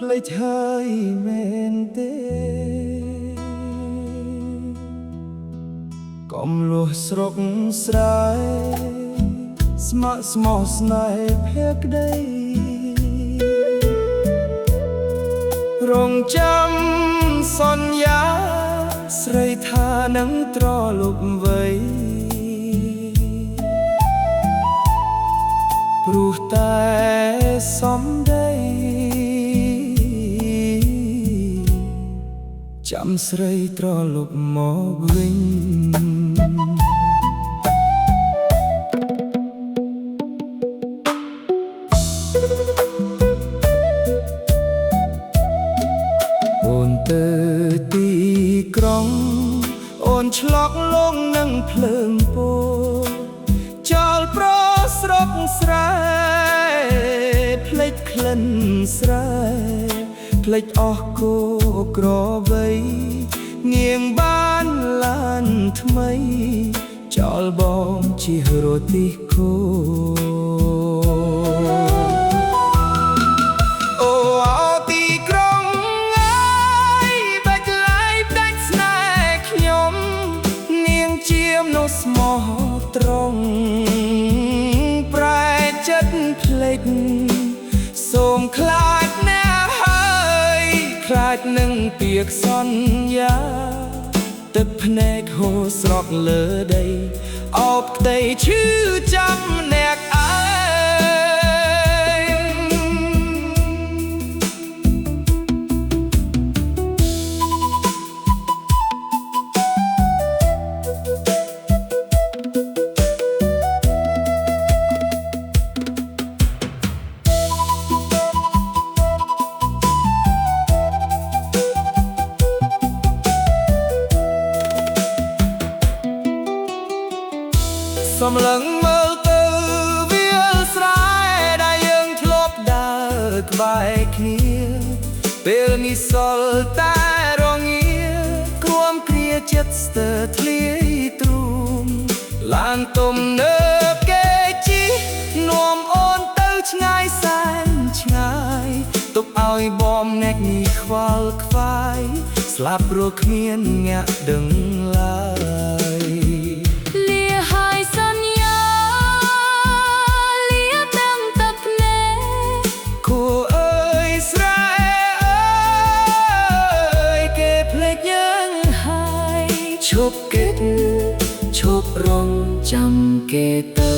ភ្លេចហើយមែនទេកុំលួសស្រុកស្រែស្មោះស្មោះស្នេហ៍ភក្តីរងចាំសន្យាស្រីថានឹងត្រលប់វ័យព្រោះតែសំដីចាំស្រីត្រលប់មកវិញអូនទៅទីក្រុងអូនឆ្លក់លងនឹងភ្លើងពូចោលប្រស្រុកស្រែភ្លេចក្លិនស្រែភ្លេចអស់គោក្រវៃងៀងបានឡានថ្មីចោលបងជិះរទេះគោអូទីក្រុងអើយបែកឡាយផ្ដាច់ស្នេហ៍ខ្ញុំនាងជាមនុស្សស្មោះត្រង់ប្រែចិត្តភ្លេចសូមខ្លាចណាស់ហើយខ្លាចនឹងពាក្យសន្យាទឹកភ្នែកហូរស្រក់លើដីអោបក្តីឈឺចាំអ្នកអើយសំឡឹងមើលទៅវាលស្រែដែលយើងធ្លាប់ដើរក្បែរគ្នាពេលនេះសល់តែរងាគ្រាំគ្រាចិត្តស្ទើរធ្លាយទ្រូងឡានទំនើបគេជិះនាំអូនទៅឆ្ងាយសែនឆ្ងាយទុកឲ្យបងអ្នកនេះខ្វល់ខ្វាយស្លាប់ព្រោះគ្មានញាក់ដឹងឡើយឈប់គិតឈប់រងចាំគេទៅ